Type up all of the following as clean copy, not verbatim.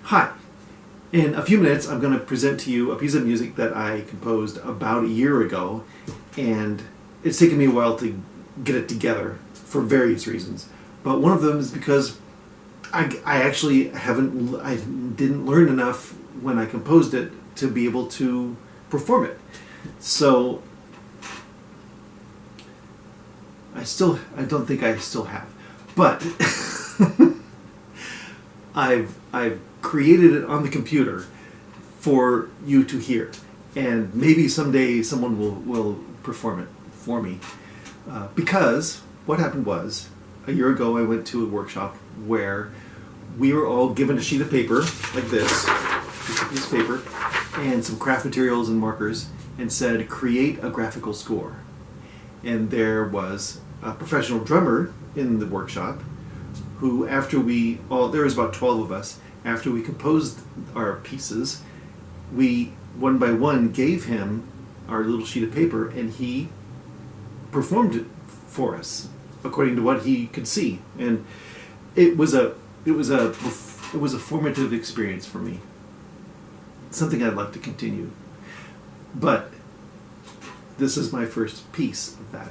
Hi. In a few minutes, I'm going to present to you a piece of music that I composed about a year ago, and it's taken me a while to get it together for various reasons. But one of them is because I actually I didn't learn enough when I composed it to be able to perform it. So I don't think I still have, but I've created it on the computer for you to hear, and maybe someday someone will perform it for me. Because what happened was, a year ago I went to a workshop where we were all given a sheet of paper like this piece of paper, and some craft materials and markers, and said, create a graphical score. And there was a professional drummer in the workshop who, after there was about 12 of us, after we composed our pieces, we one by one gave him our little sheet of paper, and he performed it for us according to what he could see. And it was a formative experience for me. Something I'd like to continue. But this is my first piece of that,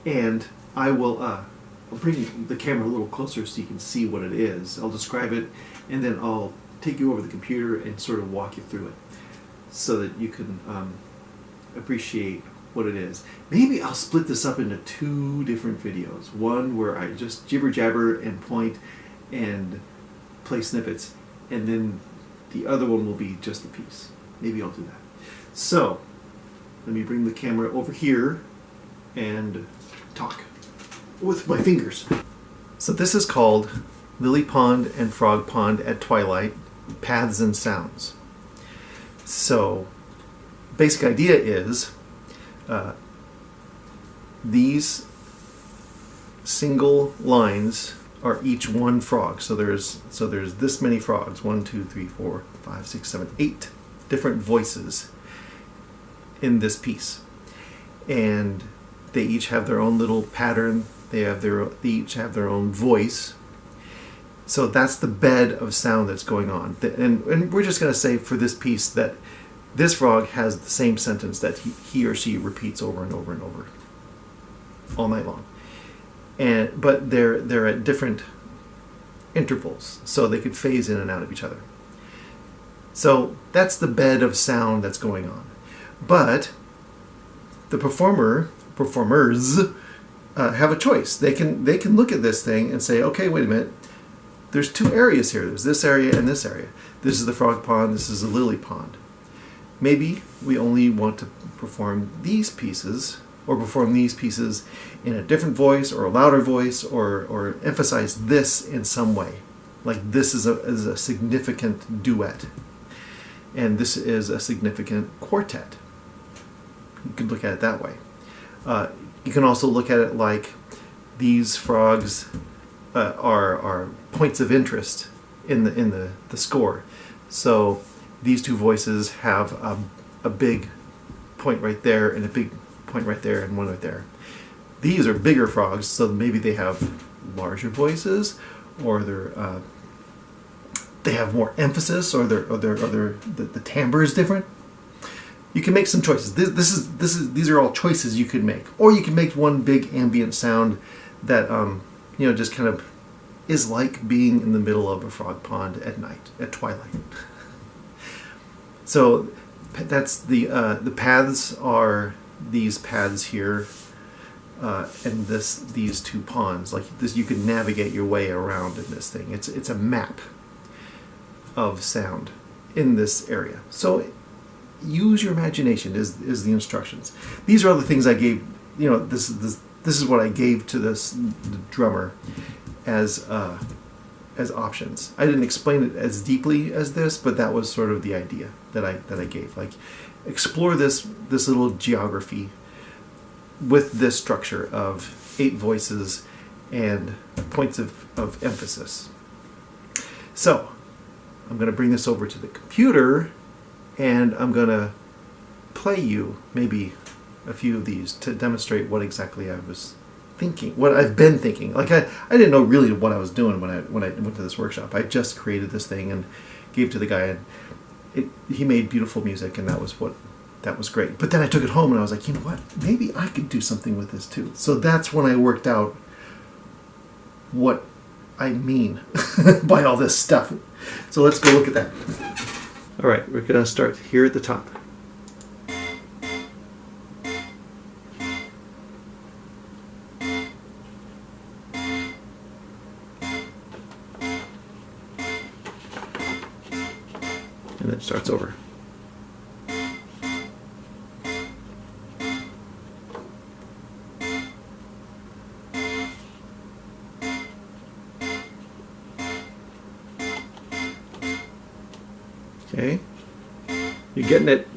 and I will I'll bring the camera a little closer so you can see what it is. I'll describe it, and then I'll take you over the computer and sort of walk you through it so that you can appreciate what it is. Maybe I'll split this up into two different videos. One where I just jibber jabber and point and play snippets, and then the other one will be just the piece. Maybe I'll do that. So let me bring the camera over here and talk with my fingers. So this is called Lily Pond and Frog Pond at Twilight, Paths and Sounds. So basic idea is these single lines are each one frog. So there's this many frogs, 1, 2, 3, 4, 5, 6, 7, 8 different voices in this piece, and they each have their own little pattern. They each have their own voice. So that's the bed of sound that's going on. And we're just going to say for this piece that this frog has the same sentence that he or she repeats over and over and over all night long. But they're at different intervals, so they could phase in and out of each other. So that's the bed of sound that's going on. But the performers have a choice. They can look at this thing and say, okay, wait a minute. There's two areas here. There's this area and this area. This is the frog pond. This is the lily pond. Maybe we only want to perform these pieces, or perform these pieces in a different voice or a louder voice, or emphasize this in some way. Like this is a significant duet, and this is a significant quartet. You could look at it that way. You can also look at it like these frogs are points of interest in the score. So these two voices have a big point right there, and a big point right there, and one right there. These are bigger frogs, so maybe they have larger voices, or they have more emphasis, or the timbre is different. You can make some choices. These are all choices you could make, or you can make one big ambient sound that just kind of is like being in the middle of a frog pond at night, at twilight. So that's the paths are these paths here, and these two ponds. Like this, you can navigate your way around in this thing. It's a map of sound in this area. So use your imagination is the instructions. These are all the things I gave. This is what I gave to the drummer as options. I didn't explain it as deeply as this, but that was sort of the idea that I gave. Like, explore this little geography with this structure of 8 voices and points of emphasis. So I'm going to bring this over to the computer, and I'm going to play you maybe a few of these to demonstrate what exactly I was thinking, what I've been thinking. Like I didn't know really what I was doing when I went to this workshop. I just created this thing and gave it to the guy, and he made beautiful music, and that was great. But then I took it home and I was like, you know what? Maybe I could do something with this too. So that's when I worked out what I mean by all this stuff. So let's go look at that. All right, we're going to start here at the top. And then it starts over. Okay, you getting it?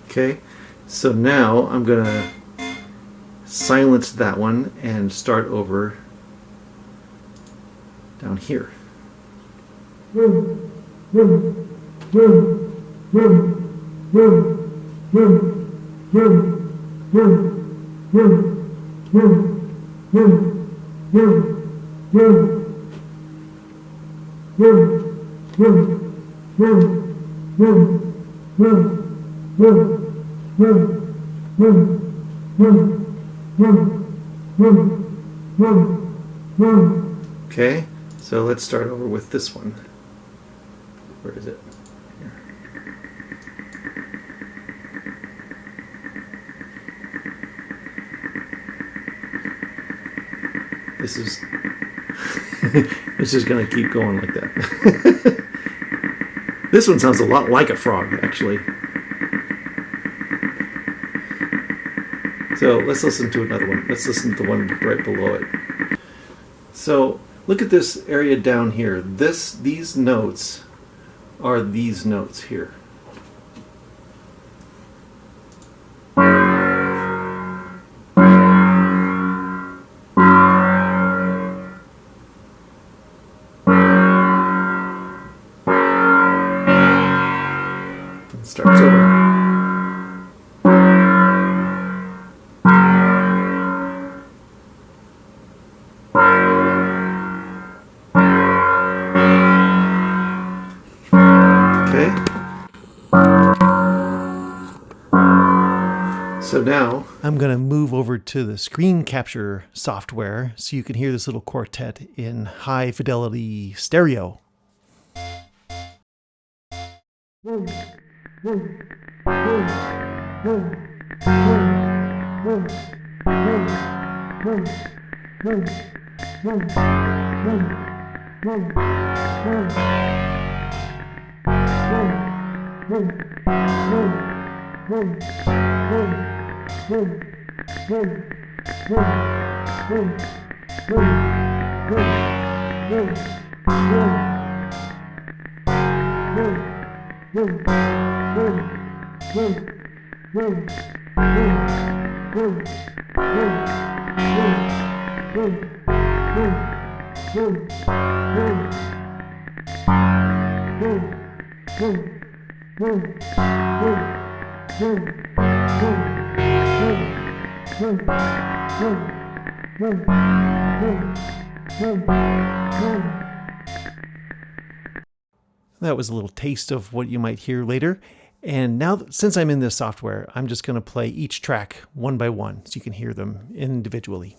Okay, so now I'm gonna silence that one and start over down here. Okay, so let's start over with this one. Where is it? Here. This is it's just gonna keep going like that. This one sounds a lot like a frog, actually. So let's listen to another one. Let's listen to the one right below it. So look at this area down here. These notes are these notes here. It starts over. So now I'm going to move over to the screen capture software so you can hear this little quartet in high fidelity stereo. That was a little taste of what you might hear later. And now, since I'm in this software, I'm just going to play each track one by one so you can hear them individually.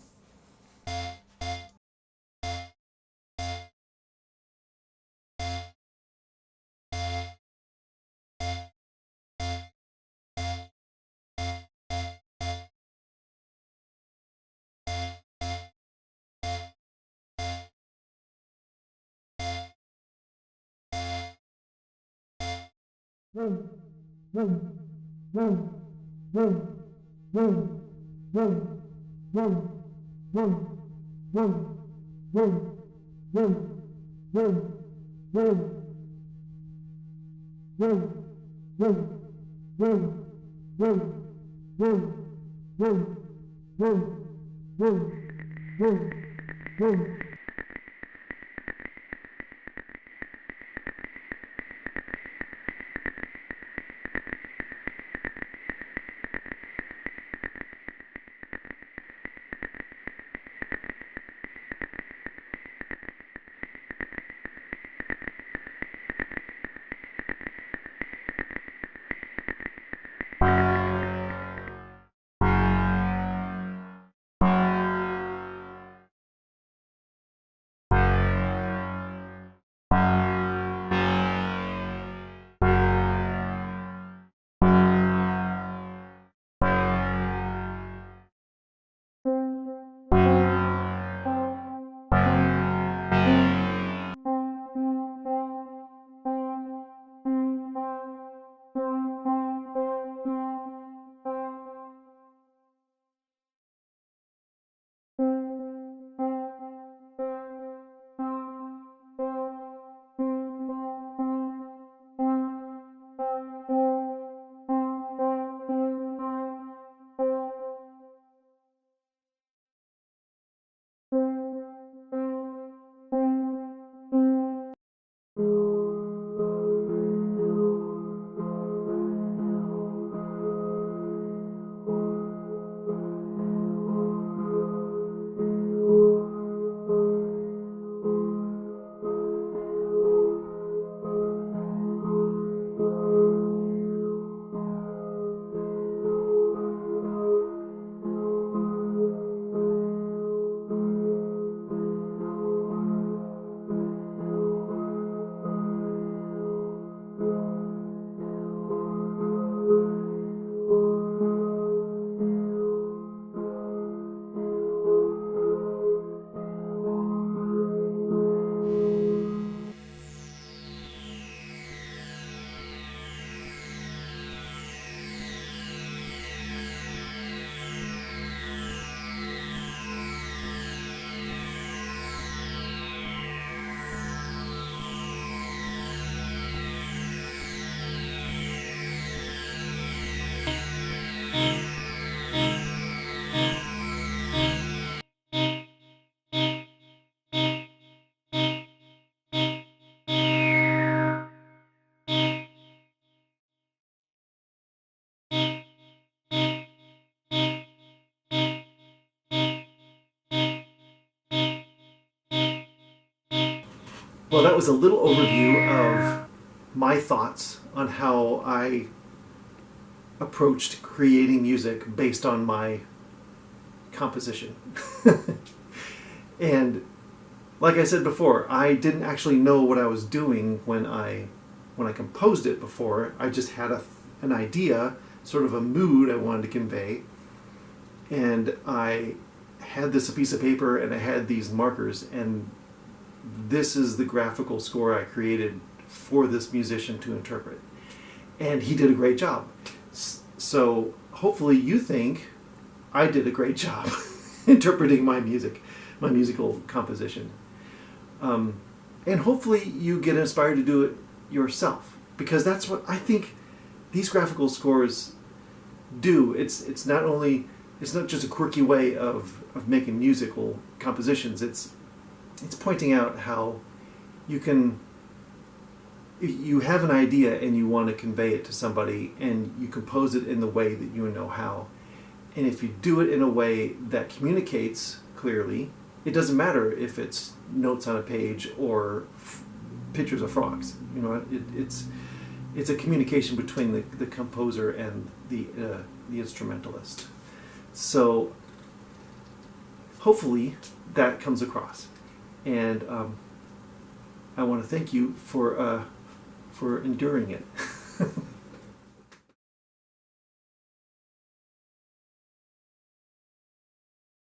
Well, that was a little overview of my thoughts on how I approached creating music based on my composition. And like I said before, I didn't actually know what I was doing when I composed it before. I just had an idea, sort of a mood I wanted to convey, and I had this piece of paper and I had these markers, and this is the graphical score I created for this musician to interpret. And he did a great job. So hopefully you think I did a great job interpreting my music, my musical composition. And hopefully you get inspired to do it yourself, because that's what I think these graphical scores do. It's not just a quirky way of making musical compositions. It's pointing out how you can, if you have an idea and you want to convey it to somebody, and you compose it in the way that you know how. And if you do it in a way that communicates clearly, it doesn't matter if it's notes on a page or pictures of frogs. You know, it's a communication between the composer and the instrumentalist. So hopefully that comes across. And I want to thank you for enduring it.